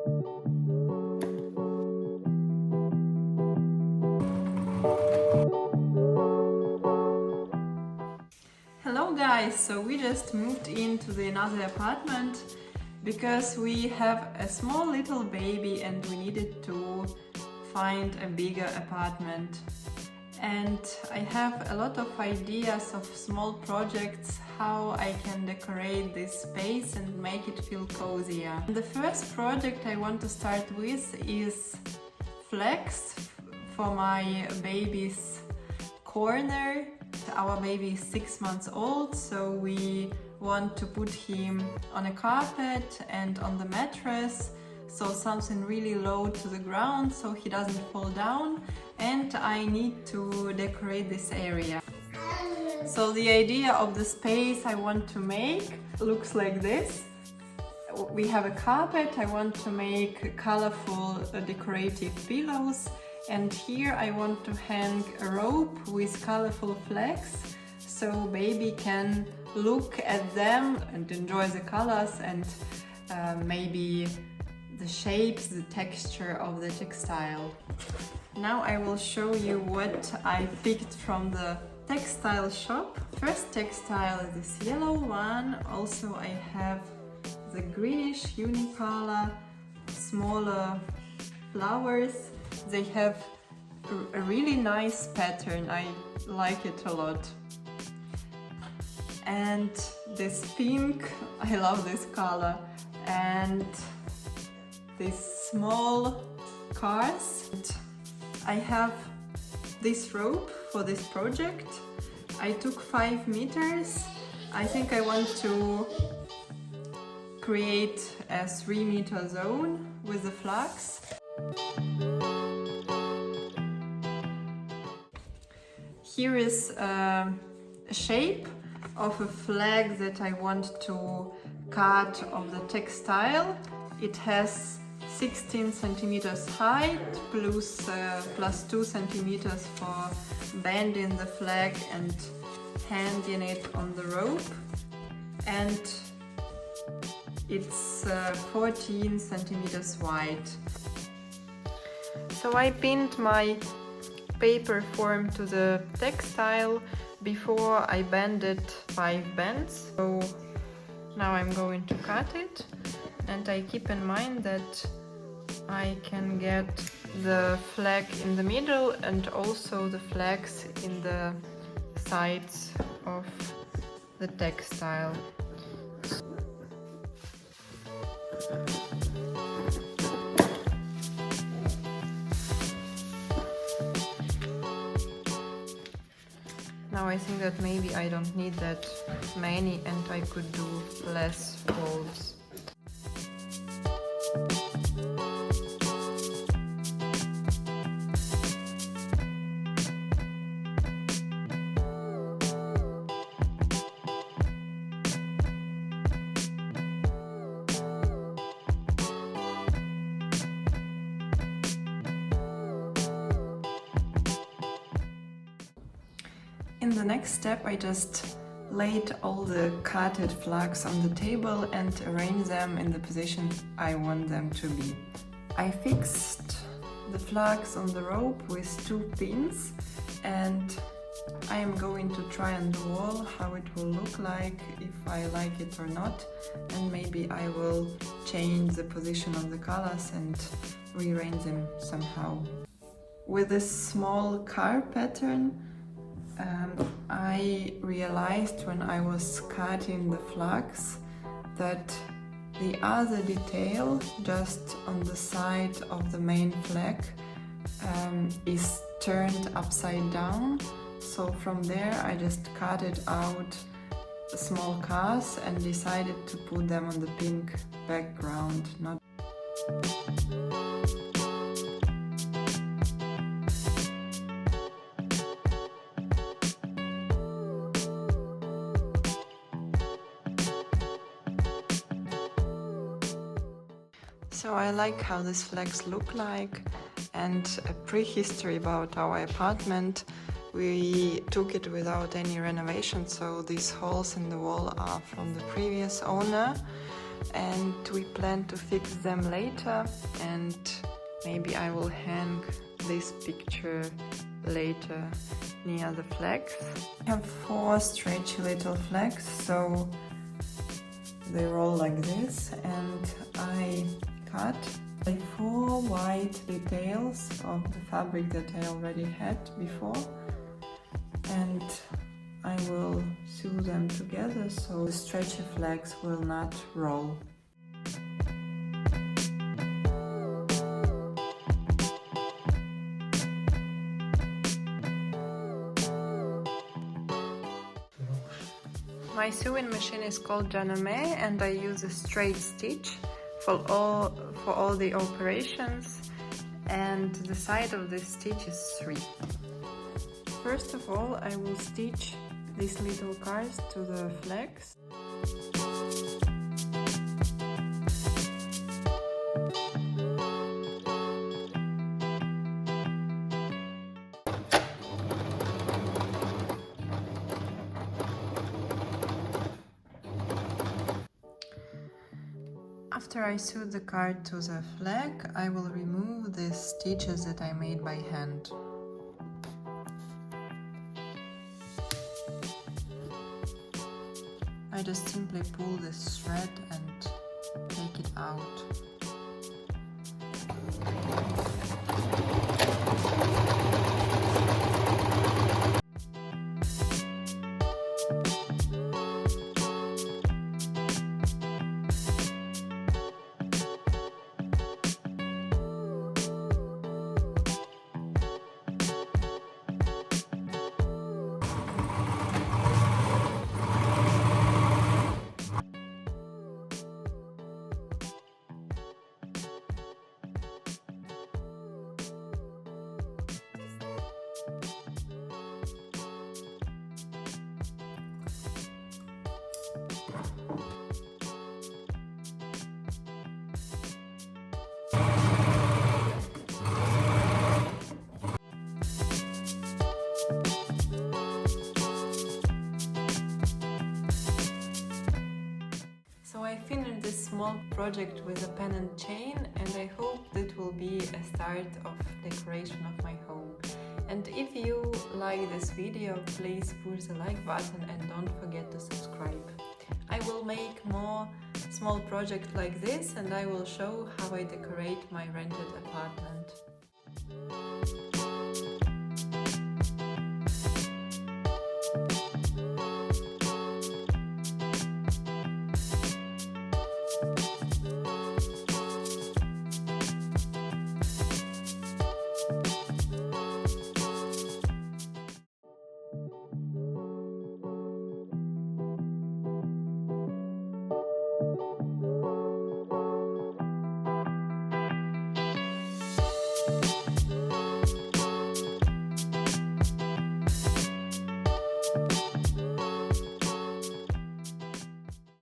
Hello guys, so we just moved into the another apartment because we have a small little baby and we needed to find a bigger apartment. And I have a lot of ideas of small projects how I can decorate this space and make it feel cozier. And the first project I want to start with is flags for my baby's corner. Our baby is 6 months old, so we want to put him on a carpet and on the mattress, so something really low to the ground so he doesn't fall down, and I need to decorate this area. So the idea of the space I want to make looks like this. We have a carpet, I want to make colorful decorative pillows, and here I want to hang a rope with colorful flags so baby can look at them and enjoy the colors and maybe the shapes, the texture of the textile. Now I will show you what I picked from the textile shop. First textile is this yellow one. Also I have the greenish unicolor, smaller flowers. They have a really nice pattern, I like it a lot. And this pink, I love this color. And these small cars. I have this rope for this project. I took 5 meters. I think I want to create a 3-meter zone with the flags. Here is a shape of a flag that I want to cut of the textile. It has 16 centimeters height plus 2 centimeters for bending the flag and hanging it on the rope, and it's 14 centimeters wide. So I pinned my paper form to the textile before I bended 5 bends. So now I'm going to cut it, and I keep in mind that I can get the flag in the middle and also the flags in the sides of the textile. Now I think that maybe I don't need that many and I could do less folds. In the next step, I just laid all the cutted flags on the table and arranged them in the position I want them to be. I fixed the flags on the rope with 2 pins, and I am going to try on the wall how it will look like, if I like it or not, and maybe I will change the position of the colors and rearrange them somehow. With this small car pattern, I realized when I was cutting the flags that the other detail just on the side of the main flag is turned upside down. So from there I just cut it out small cars and decided to put them on the pink background. So I like how these flags look like, and a prehistory about our apartment. We took it without any renovation, so these holes in the wall are from the previous owner. and we plan to fix them later, and maybe I will hang this picture later near the flags. I have 4 stretchy little flags, so they roll like this, and I cut the 4 white details of the fabric that I already had before, and I will sew them together so the stretchy flags will not roll. My sewing machine is called Janome, and I use a straight stitch for all the operations, and the side of this stitch is 3. First of all, I will stitch these little cards to the flags. After I sew the card to the flag, I will remove the stitches that I made by hand. I just simply pull this thread and take it out. So I finished this small project with a pennant chain, and I hope that will be a start of decoration of my home. And if you like this video, please push the like button and don't forget to subscribe. I will make more small projects like this, and I will show how I decorate my rented apartment.